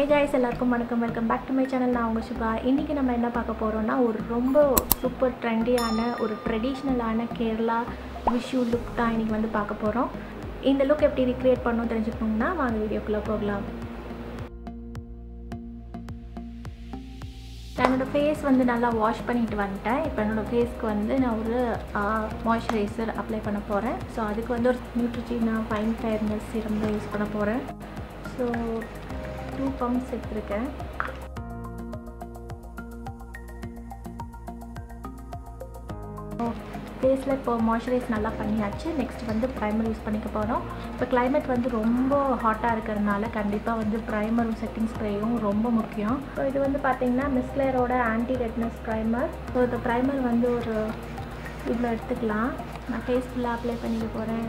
Hey guys, welcome back to my channel. நான் உங்க சுபா. இன்னைக்கு நம்ம என்ன பார்க்க போறோம்னா ஒரு ரொம்ப சூப்பர் ட்ரெண்டியான ஒரு ட்ரெடிஷனலான கேரளா விஷு லுக் தான் இன்னைக்கு வந்து பார்க்க போறோம். இந்த லுக் எப்படி ரீக்ரியேட் பண்ணனும் தெரிஞ்சுக்கணும்னா வாங்க வீடியோக்குள்ள போகலாம். என்னோட ஃபேஸ் வந்து நல்லா வாஷ் பண்ணிட்டு வந்துட்டேன். இப்போ என்னோட ஃபேஸ்க்கு வந்து நான் ஒரு மாய்ஸ்சரைசர் அப்ளை பண்ண போறேன். ஸோ அதுக்கு வந்து ஒரு Neutragena Fine serum தான் யூஸ் பண்ண போறேன். ஸோ 2 pumps எடுத்துருக்கேன். ஃபேஸில் இப்போ மாய்ஸ்சரைஸ் நல்லா பண்ணியாச்சு. நெக்ஸ்ட் வந்து ப்ரைமர் யூஸ் பண்ணிக்க போகிறோம். இப்போ கிளைமேட் வந்து ரொம்ப ஹாட்டாக இருக்கிறதுனால கண்டிப்பாக வந்து ப்ரைமரும் செட்டிங் ஸ்ப்ரேயும் ரொம்ப முக்கியம். ஸோ இது வந்து பார்த்திங்கன்னா மிஸ்க்லேரோட ஆன்டி ரெட்னஸ் ப்ரைமர். ஸோ இந்த ப்ரைமர் வந்து ஒரு இவ்வளோ எடுத்துக்கலாம். நான் ஃபேஸ் ஃபுல்லாக அப்ளை பண்ணிக்க போகிறேன்.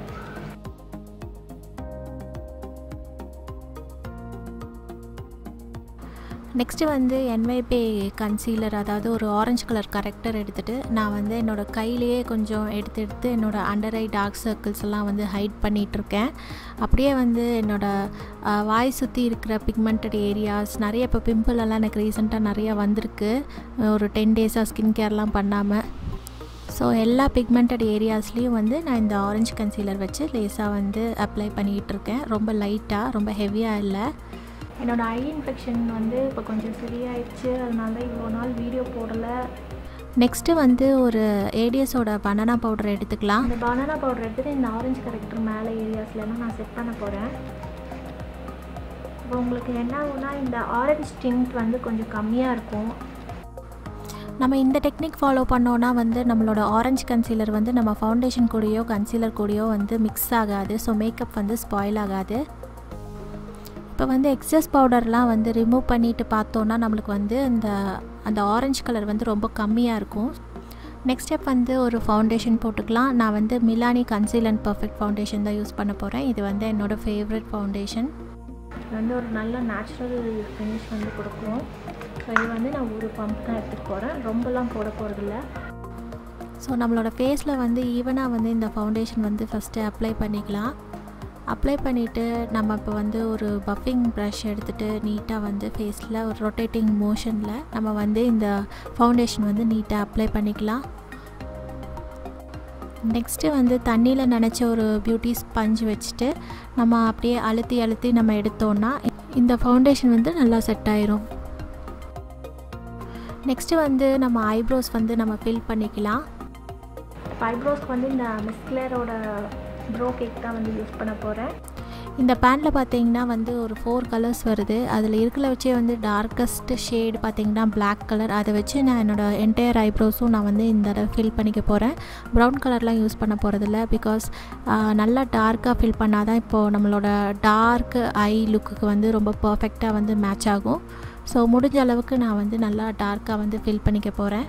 நெக்ஸ்ட்டு வந்து NYP கன்சீலர், அதாவது ஒரு ஆரஞ்சு கலர் கரெக்டர் எடுத்துகிட்டு நான் வந்து என்னோடய கையிலேயே கொஞ்சம் எடுத்து என்னோடய அண்டர் ஐ டார்க் சர்க்கிள்ஸ் எல்லாம் வந்து ஹைட் பண்ணிகிட்ருக்கேன். அப்படியே வந்து என்னோடய வாய் சுற்றி இருக்கிற பிக்மெண்டட் ஏரியாஸ் நிறைய இப்போ பிம்பிள் எல்லாம் எனக்கு ரீசெண்டாக நிறையா வந்திருக்கு, ஒரு 10 டேஸாக ஸ்கின் கேர்லாம் பண்ணாமல். ஸோ எல்லா பிக்மெண்டட் ஏரியாஸ்லேயும் வந்து நான் இந்த ஆரஞ்சு கன்சீலர் வச்சு லேஸாக வந்து அப்ளை பண்ணிகிட்ருக்கேன். ரொம்ப லைட்டாக, ரொம்ப ஹெவியாக இல்லை. என்னோடய ஐ இன்ஃபெக்ஷன் வந்து இப்போ கொஞ்சம் சரியாயிடுச்சு, அதனால இவ்வளோ நாள் வீடியோ போடலை. நெக்ஸ்ட்டு வந்து ஒரு ஏடிஎஸோட பனானா பவுடர் எடுத்துக்கலாம். இந்த பனானா பவுடர் எடுத்துகிட்டு இந்த ஆரஞ்சு கரெக்டர் மேலே ஏரியாஸ்லாம் நான் செட் பண்ண போகிறேன். இப்போ உங்களுக்கு என்ன ஆகும்னா இந்த ஆரஞ்சு டிண்ட் வந்து கொஞ்சம் கம்மியாக இருக்கும். நம்ம இந்த டெக்னிக் ஃபாலோ பண்ணோன்னா வந்து நம்மளோட ஆரஞ்சு கன்சீலர் வந்து நம்ம ஃபவுண்டேஷன் கூடயோ கன்சீலர் கூடயோ வந்து மிக்ஸ் ஆகாது. ஸோ மேக்கப் வந்து ஸ்பாயில் ஆகாது. இப்போ வந்து எக்ஸஸ் பவுடர்லாம் வந்து ரிமூவ் பண்ணிவிட்டு பார்த்தோன்னா நம்மளுக்கு வந்து அந்த ஆரஞ்சு கலர் வந்து ரொம்ப கம்மியாக இருக்கும். நெக்ஸ்ட் ஸ்டெப் வந்து ஒரு ஃபவுண்டேஷன் போட்டுக்கலாம். நான் வந்து மிலானி கன்சீல் அண்ட் பர்ஃபெக்ட் ஃபவுண்டேஷன் தான் யூஸ் பண்ண போகிறேன். இது வந்து என்னோடய ஃபேவரட் ஃபவுண்டேஷன். இது வந்து ஒரு நல்ல நேச்சுரல் ஃபினிஷ் வந்து கொடுக்கும். ஸோ இது வந்து நான் ஒரு பம்ப் தான் எடுத்துகிட்டு போகிறேன், ரொம்பலாம் போட போகிறதில்ல. ஸோ நம்மளோட ஃபேஸில் வந்து ஈவனாக வந்து இந்த ஃபவுண்டேஷன் வந்து ஃபஸ்ட்டு அப்ளை பண்ணிக்கலாம். அப்ளை பண்ணிவிட்டு நம்ம இப்போ வந்து ஒரு பஃபிங் ப்ரஷ் எடுத்துகிட்டு நீட்டாக வந்து ஃபேஸில் ஒரு ரொட்டேட்டிங் மோஷனில் நம்ம வந்து இந்த ஃபவுண்டேஷன் வந்து நீட்டாக அப்ளை பண்ணிக்கலாம். நெக்ஸ்ட்டு வந்து தண்ணியில் நனைச்ச ஒரு பியூட்டி ஸ்பஞ்ச் வச்சுட்டு நம்ம அப்படியே அழுத்தி நம்ம எடுத்தோன்னா இந்த ஃபவுண்டேஷன் வந்து நல்லா செட் ஆயிரும். நெக்ஸ்ட்டு வந்து நம்ம ஐப்ரோஸ் வந்து நம்ம ஃபில் பண்ணிக்கலாம். ஐப்ரோஸ்க்கு வந்து இந்த மிஸ்க்லேரோட ப்ரோ கேக் தான் வந்து யூஸ் பண்ண போகிறேன். இந்த பேனில் பார்த்தீங்கன்னா வந்து ஒரு 4 கலர்ஸ் வருது. அதில் இருக்கிற வச்சே வந்து டார்க்கஸ்ட் ஷேடு பார்த்தீங்கன்னா பிளாக் கலர். அதை வச்சு நான் என்னோடய என்டையர் ஐப்ரோஸும் நான் வந்து இந்த தடவை ஃபில் பண்ணிக்க போகிறேன். ப்ரௌன் கலர்லாம் யூஸ் பண்ண போகிறதில்ல, பிகாஸ் நல்லா டார்க்காக ஃபில் பண்ணால் தான் இப்போது நம்மளோட டார்க் ஐ லுக்குக்கு வந்து ரொம்ப பர்ஃபெக்டாக வந்து மேட்ச் ஆகும். ஸோ முடிஞ்ச அளவுக்கு நான் வந்து நல்லா டார்க்காக வந்து ஃபில் பண்ணிக்க போகிறேன்.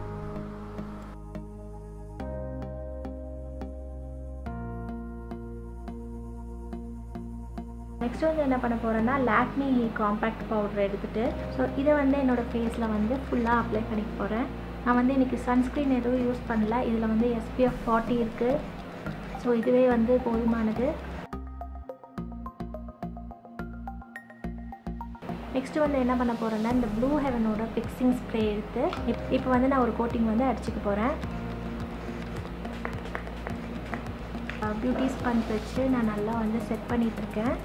நெக்ஸ்ட் வந்து என்ன பண்ண போகிறேன்னா Lakme காம்பேக்ட் பவுடர் எடுத்துகிட்டு ஸோ இதை வந்து என்னோடய ஃபேஸில் வந்து ஃபுல்லாக அப்ளை பண்ணிக்க போகிறேன். நான் வந்து இன்றைக்கி சன்ஸ்க்ரீன் எதுவும் யூஸ் பண்ணல. இதில் வந்து SPF 40 இருக்குது. ஸோ இதுவே வந்து போதுமானது. நெக்ஸ்ட்டு வந்து என்ன பண்ண போகிறேன்னா இந்த ப்ளூ ஹெவனோட ஃபிக்ஸிங் ஸ்ப்ரே எடுத்து இப்போ வந்து நான் ஒரு கோட்டிங் வந்து அடிச்சுக்க போகிறேன். பியூட்டி ஸ்பஞ்ச் வச்சு நான் நல்லா வந்து செட் பண்ணிகிட்ருக்கேன்.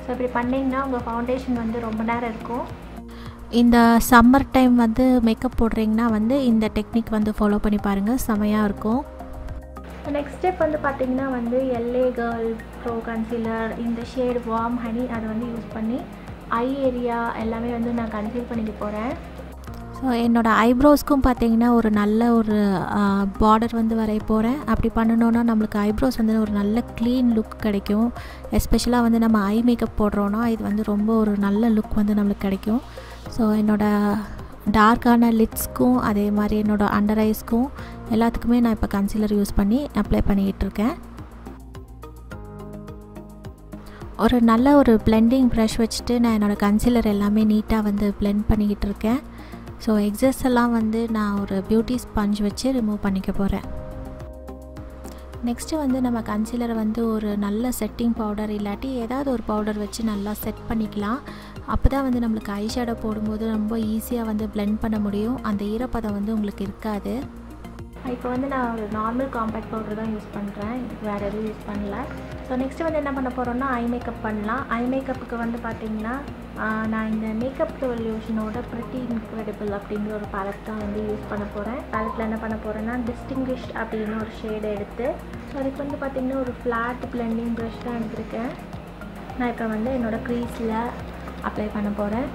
ஸோ இப்படி பண்ணிங்கன்னா உங்கள் ஃபவுண்டேஷன் வந்து ரொம்ப நேரம் இருக்கும். இந்த சம்மர் டைம் வந்து மேக்கப் போடுறீங்கன்னா வந்து இந்த டெக்னிக் வந்து ஃபாலோ பண்ணி பாருங்கள், செமையாக இருக்கும். நெக்ஸ்ட் ஸ்டெப் வந்து பார்த்திங்கன்னா வந்து LA கேர்ள் ப்ரோ கன்சீலர் இந்த ஷேட் வார்ம் ஹனி அதை வந்து யூஸ் பண்ணி ஐ ஏரியா எல்லாமே வந்து நான் கன்சீல் பண்ணிக்க போகிறேன். ஸோ என்னோடய ஐப்ரோஸ்க்கும் பார்த்திங்கன்னா ஒரு நல்ல ஒரு பார்டர் வந்து வரைய போகிறேன். அப்படி பண்ணணுன்னா நம்மளுக்கு ஐப்ரோஸ் வந்து ஒரு நல்ல க்ளீன் லுக் கிடைக்கும். எஸ்பெஷலாக வந்து நம்ம ஐ மேக்கப் போடுறோன்னா இது வந்து ரொம்ப ஒரு நல்ல லுக் வந்து நம்மளுக்கு கிடைக்கும். ஸோ என்னோடய டார்க்கான லிட்ஸ்க்கும் அதே மாதிரி என்னோடய அண்டர் ஐஸ்க்கும் எல்லாத்துக்குமே நான் இப்போ கன்சீலர் யூஸ் பண்ணி அப்ளை பண்ணிக்கிட்டு இருக்கேன். ஒரு நல்ல ஒரு பிளெண்டிங் ப்ரஷ் வச்சுட்டு நான் என்னோடய கன்சீலர் எல்லாமே நீட்டாக வந்து பிளெண்ட் பண்ணிக்கிட்டு இருக்கேன். ஸோ எக்ஸஸ் எல்லாம் வந்து நான் ஒரு பியூட்டி ஸ்பஞ்ச் வச்சு ரிமூவ் பண்ணிக்க போகிறேன். நெக்ஸ்ட்டு வந்து நம்ம கன்சீலரை வந்து ஒரு நல்ல செட்டிங் பவுடர் இல்லாட்டி ஏதாவது ஒரு பவுடர் வச்சு நல்லா செட் பண்ணிக்கலாம். அப்போ தான் வந்து நம்மளுக்கு ஐ ஷேடோ போடும்போது ரொம்ப ஈஸியாக வந்து பிளெண்ட் பண்ண முடியும். அந்த ஈரப்பதம் வந்து உங்களுக்கு இருக்காது. இப்போ வந்து நான் ஒரு நார்மல் காம்பேக்ட் பவுடர் தான் யூஸ் பண்ணுறேன். இதுக்கு வேறு எதுவும் யூஸ் பண்ணல. ஸோ நெக்ஸ்ட்டு வந்து என்ன பண்ண போகிறோன்னா ஐ மேக்கப் பண்ணலாம். ஐ மேக்கப்புக்கு வந்து பார்த்திங்கன்னா நான் இந்த மேக்கப் ரெவல்யூஷனோட ப்ரிட்டி இன்க்ரெடிபிள் அப்படிங்கிற ஒரு பேலட் தான் வந்து யூஸ் பண்ண போகிறேன். பேலட்டில் என்ன பண்ண போகிறேன்னா டிஸ்டிங்கிஷ்ட் அப்படின்னு ஒரு ஷேடை எடுத்து, ஸோ அதுக்கு வந்து பார்த்திங்கன்னா ஒரு ஃப்ளாட் பிளெண்டிங் ப்ரஷ் தான் எடுத்திருக்கேன். நான் இப்போ வந்து என்னோடய க்ரீஸில் அப்ளை பண்ண போகிறேன்.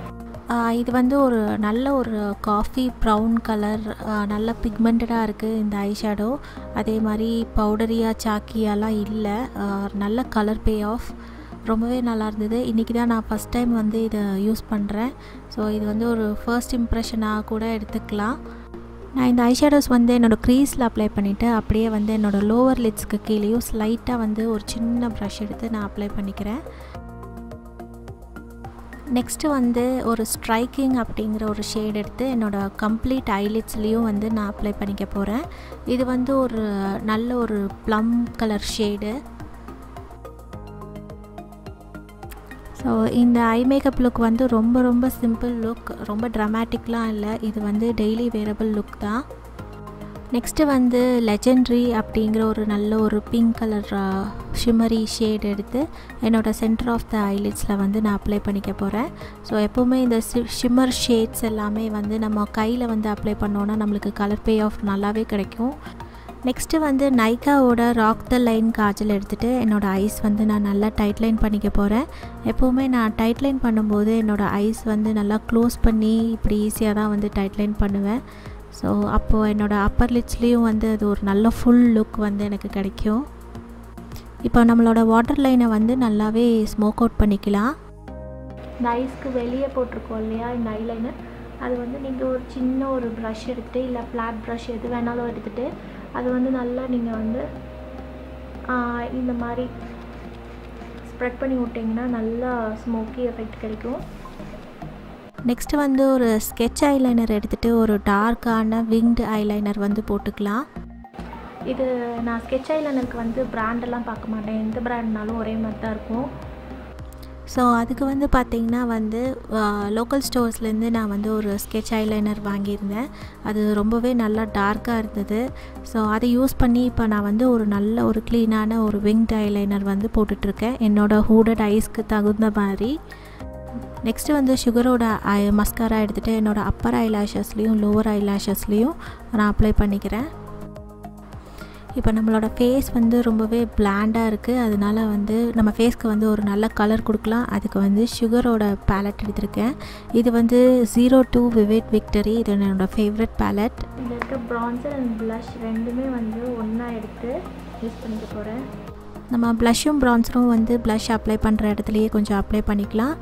இது வந்து ஒரு நல்ல ஒரு காஃபி ப்ரௌன் கலர், நல்ல பிக்மெண்டடாக இருக்குது இந்த ஐ ஷேடோ. அதே மாதிரி பவுடரியாக சாக்கியாலாம் இல்லை, நல்ல கலர் பே ஆஃப், ரொம்பவே நல்லா இருந்தது. இன்றைக்கி தான் நான் ஃபஸ்ட் டைம் வந்து இதை யூஸ் பண்ணுறேன். ஸோ இது வந்து ஒரு ஃபர்ஸ்ட் இம்ப்ரெஷனாக கூட எடுத்துக்கலாம். நான் இந்த ஐ ஷேடோஸ் வந்து என்னோடய க்ரீஸில் அப்ளை பண்ணிவிட்டு அப்படியே வந்து என்னோடய லோவர் லிட்ஸ்க்கு கீழேயும் ஸ்லைட்டாக வந்து ஒரு சின்ன ப்ரஷ் எடுத்து நான் அப்ளை பண்ணிக்கிறேன். நெக்ஸ்ட்டு வந்து ஒரு ஸ்ட்ரைக்கிங் அப்படிங்கிற ஒரு ஷேட் எடுத்து என்னோடய கம்ப்ளீட் ஐலிட்ஸ்லேயும் வந்து நான் அப்ளை பண்ணிக்க போகிறேன். இது வந்து ஒரு நல்ல ஒரு ப்ளம் கலர் ஷேடு. ஸோ இந்த ஐ மேக்கப் லுக் வந்து ரொம்ப சிம்பிள் லுக், ரொம்ப ட்ராமேட்டிக்லாம் இல்லை. இது வந்து டெய்லி வேரபிள் லுக் தான். நெக்ஸ்ட்டு வந்து லெஜெண்ட்ரி அப்படிங்கிற ஒரு நல்ல ஒரு பிங்க் கலர் ஷிம்மரி ஷேட் எடுத்து என்னோடய சென்டர் ஆஃப் த ஐலிட்ஸில் வந்து நான் அப்ளை பண்ணிக்க போகிறேன். ஸோ எப்போவுமே இந்த ஷிம்மர் ஷேட்ஸ் எல்லாமே வந்து நம்ம கையில் வந்து அப்ளை பண்ணோன்னா நம்மளுக்கு கலர் பே ஆஃப் நல்லாவே கிடைக்கும். நெக்ஸ்ட்டு வந்து நைக்காவோட ராக் த லைன் காஜல் எடுத்துகிட்டு என்னோடய ஐஸ் வந்து நான் நல்லா டைட் லைன் பண்ணிக்க போகிறேன். எப்போவுமே நான் டைட் லைன் பண்ணும்போது என்னோடய ஐஸ் வந்து நல்லா க்ளோஸ் பண்ணி இப்படி ஈஸியாக தான் வந்து டைட் லைன் பண்ணுவேன். ஸோ அப்போது என்னோடய அப்பர் லிட்ஸ்லேயும் வந்து அது ஒரு நல்ல ஃபுல் லுக் வந்து எனக்கு கிடைக்கும். இப்போ நம்மளோட வாட்டர் லைனை வந்து நல்லாவே ஸ்மோக் அவுட் பண்ணிக்கலாம். இந்த ஐஸ்க்கு வெளியே போட்டிருக்கோம் இல்லையா இந்த ஐலைனர், அது வந்து நீங்கள் ஒரு சின்ன ஒரு ப்ரஷ் எடுத்துகிட்டு இல்லை ஃப்ளாட் ப்ரஷ் எது வேணாலும் எடுத்துகிட்டு அது வந்து நல்லா நீங்கள் வந்து இந்த மாதிரி ஸ்ப்ரெட் பண்ணி விட்டிங்கன்னா நல்லா ஸ்மோக்கி எஃபெக்ட் கிடைக்கும். நெக்ஸ்ட்டு வந்து ஒரு ஸ்கெட்ச் ஐலைனர் எடுத்துகிட்டு ஒரு டார்க்கான விங்டு ஐலைனர் வந்து போட்டுக்கலாம். இது நான் ஸ்கெட்ச் ஐலைனருக்கு வந்து பிராண்டெல்லாம் பார்க்க மாட்டேன், எந்த பிராண்ட்னாலும் ஒரே மாதிரி தான் இருக்கும். ஸோ அதுக்கு வந்து பார்த்திங்கன்னா வந்து லோக்கல் ஸ்டோர்ஸ்லேருந்து நான் வந்து ஒரு ஸ்கெட்ச் ஐலைனர் வாங்கியிருந்தேன். அது ரொம்பவே நல்லா டார்க்காக இருந்தது. ஸோ அதை யூஸ் பண்ணி இப்போ நான் வந்து ஒரு நல்ல ஒரு க்ளீனான ஒரு விங்டு ஐலைனர் வந்து போட்டுட்ருக்கேன் என்னோடய ஹூடட் ஐஸ்க்கு தகுந்த மாதிரி. நெக்ஸ்ட்டு வந்து சுகரோட மஸ்காரா எடுத்துகிட்டு என்னோடய அப்பர் ஐலாஷஸ்லேயும் லோவர் ஐலாஷஸ்லேயும் நான் அப்ளை பண்ணிக்கிறேன். இப்போ நம்மளோட ஃபேஸ் வந்து ரொம்பவே பிளாண்டாக இருக்குது, அதனால வந்து நம்ம ஃபேஸ்க்கு வந்து ஒரு நல்ல கலர் கொடுக்கலாம். அதுக்கு வந்து சுகரோட பேலட் எடுத்திருக்கேன். இது வந்து 02 விவிட் விக்டரி, இது என்னோடய ஃபேவரட் பேலட். இதில் இருக்க ப்ரான்சர் அண்ட் ப்ளஷ் ரெண்டுமே வந்து ஒன்றா எடுத்து யூஸ் பண்ணிக்க போகிறேன். நம்ம ப்ளஷ்ஷும் ப்ரான்சரும் வந்து ப்ளஷ் அப்ளை பண்ணுற இடத்துலையே கொஞ்சம் அப்ளை பண்ணிக்கலாம்.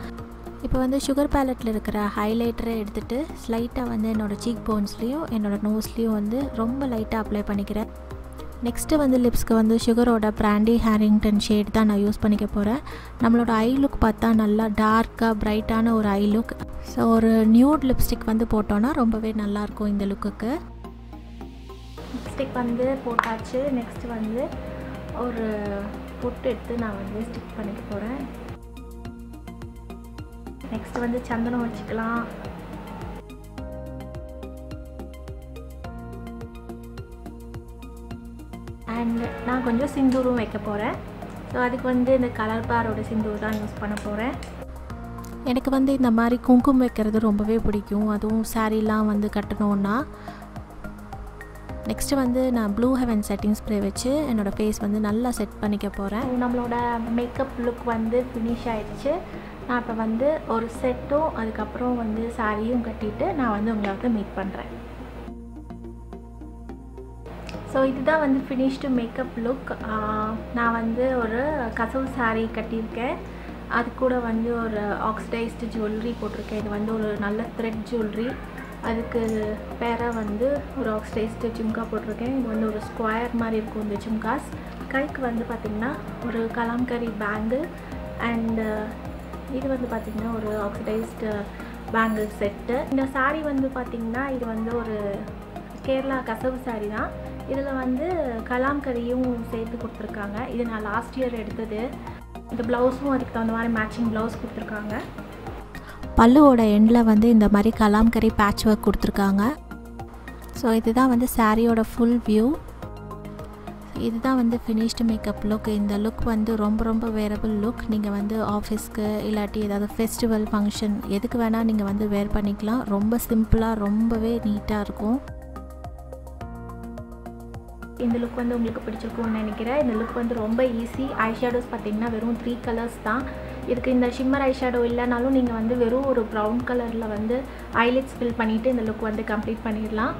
இப்போ வந்து சுகர் பேலட்டில் இருக்கிற ஹைலைட்டரை எடுத்துகிட்டு ஸ்லைட்டாக வந்து என்னோடய சீக் போன்ஸ்லேயும் என்னோடய நோஸ்லேயும் வந்து ரொம்ப லைட்டாக அப்ளை பண்ணிக்கிறேன். நெக்ஸ்ட்டு வந்து லிப்ஸ்க்கு வந்து சுகரோட பிராண்டி ஹேரிங்டன் ஷேட் தான் நான் யூஸ் பண்ணிக்க போகிறேன். நம்மளோட ஐ லுக் பார்த்தா நல்லா டார்க்காக ப்ரைட்டான ஒரு ஐ லுக். ஸோ ஒரு நியூட் லிப்ஸ்டிக் வந்து போட்டோன்னா ரொம்பவே நல்லாயிருக்கும் இந்த லுக்குக்கு. லிப்ஸ்டிக் வந்து போட்டாச்சு. நெக்ஸ்ட்டு வந்து ஒரு பொட்டு எடுத்து நான் வந்து ஸ்டிக் பண்ணிக்க போகிறேன். நெக்ஸ்ட்டு வந்து சந்தனம் வச்சுக்கலாம். அண்ட் நான் கொஞ்சம் சிந்தூரும் வைக்க போகிறேன். ஸோ அதுக்கு வந்து இந்த கலர்பாரோட சிந்தூர் தான் யூஸ் பண்ண போகிறேன். எனக்கு வந்து இந்த மாதிரி குங்குமம் வைக்கிறது ரொம்பவே பிடிக்கும், அதுவும் சாரீலாம் வந்து கட்டணுன்னா. நெக்ஸ்ட்டு வந்து நான் ப்ளூ ஹெவன் செட்டிங் ஸ்ப்ரே வச்சு என்னோடய ஃபேஸ் வந்து நல்லா செட் பண்ணிக்க போகிறேன். நம்மளோட மேக்கப் லுக் வந்து ஃபினிஷ் ஆகிடுச்சு. நான் இப்போ வந்து ஒரு செட்டும் அதுக்கப்புறம் வந்து சாரியும் கட்டிட்டு நான் வந்து உங்களை வந்து மீட் பண்ணுறேன். ஸோ இதுதான் வந்து ஃபினிஷ்டு மேக்கப் லுக். நான் வந்து ஒரு கசவு சாரீ கட்டியிருக்கேன். அது கூட வந்து ஒரு ஆக்சிடைஸ்டு ஜுவல்லரி போட்டிருக்கேன். இது வந்து ஒரு நல்ல த்ரெட் ஜுவல்லரி. அதுக்கு பேராக வந்து ஒரு ஆக்சிடைஸ்டு ஜும்கா போட்டிருக்கேன். இது வந்து ஒரு ஸ்கொயர் மாதிரி இருக்கும் இந்த ஜும்காஸ். கைக்கு வந்து பார்த்திங்கன்னா ஒரு கலாம்கரி பேங்கிள் அண்டு இது வந்து பார்த்திங்கன்னா ஒரு ஆக்சிடைஸ்டு பேங்கிள் செட்டு. இந்த சாரீ வந்து பார்த்திங்கன்னா இது வந்து ஒரு கேரளா கசவு சாரீ தான். இதில் வந்து கலாம்கரியும் சேர்த்து கொடுத்துருக்காங்க. இது நான் லாஸ்ட் இயர் எடுத்தது. இந்த ப்ளவுஸும் அதுக்கு தகுந்த மாதிரி மேட்சிங் ப்ளவுஸ் கொடுத்துருக்காங்க. பல்லுவோட எண்டில் வந்து இந்த மாதிரி கலாம்கரி பேட்ச் ஒர்க் கொடுத்துருக்காங்க. ஸோ இதுதான் வந்து சாரியோட ஃபுல் வியூ. இதுதான் வந்து ஃபினிஷ்டு மேக்கப் லுக். இந்த லுக் வந்து ரொம்ப வேரபிள் லுக். நீங்கள் வந்து ஆஃபீஸ்க்கு இல்லாட்டி ஏதாவது ஃபெஸ்டிவல் ஃபங்க்ஷன் எதுக்கு வேணால் நீங்கள் வந்து வேர் பண்ணிக்கலாம். ரொம்ப சிம்பிளாக ரொம்பவே நீட்டாக இருக்கும். இந்த லுக் வந்து உங்களுக்கு பிடிச்சிருக்கும்னு நினைக்கிறேன். இந்த லுக் வந்து ரொம்ப ஈஸி. ஐஷேடோஸ் பார்த்திங்கன்னா வெறும் 3 கலர்ஸ் தான். இதுக்கு இந்த ஷிம்மர் ஐஷேடோ இல்லைனாலும் நீங்கள் வந்து வெறும் ஒரு ப்ரௌன் கலரில் வந்து ஐலைட்ஸ் ஃபில் பண்ணிவிட்டு இந்த லுக் வந்து கம்ப்ளீட் பண்ணிடலாம்.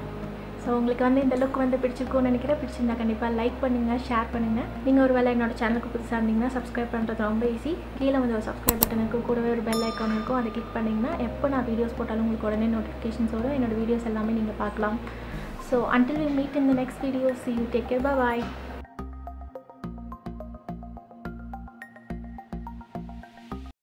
ஸோ உங்களுக்கு வந்து இந்த லுக் வந்து பிடிச்சிருக்கும்னு நினைக்கிறேன். பிடிச்சிருந்தா கண்டிப்பாக லைக் பண்ணுங்கள், ஷேர் பண்ணுங்கள். நீங்கள் ஒரு வேளை என்னோட சேனலுக்கு புதுசாக இருந்தீங்கன்னா சப்ஸ்கிரைப் பண்ணுறது ரொம்ப ஈஸி. கீழே வந்து ஒரு சப்ஸ்கிரைப் பட்டன் இருக்கும், கூடவே ஒரு பெல் ஐக்கான் இருக்கும். அதை கிளிக் பண்ணிங்கன்னா எப்போ நான் வீடியோஸ் போட்டாலும் உங்களுக்கு உடனே நோட்டிஃபிகேஷன்ஸ் வரும். என்னோடய வீடியோஸ் எல்லாமே நீங்கள் பார்க்கலாம். So until we meet in the next video, see you, take care, bye bye.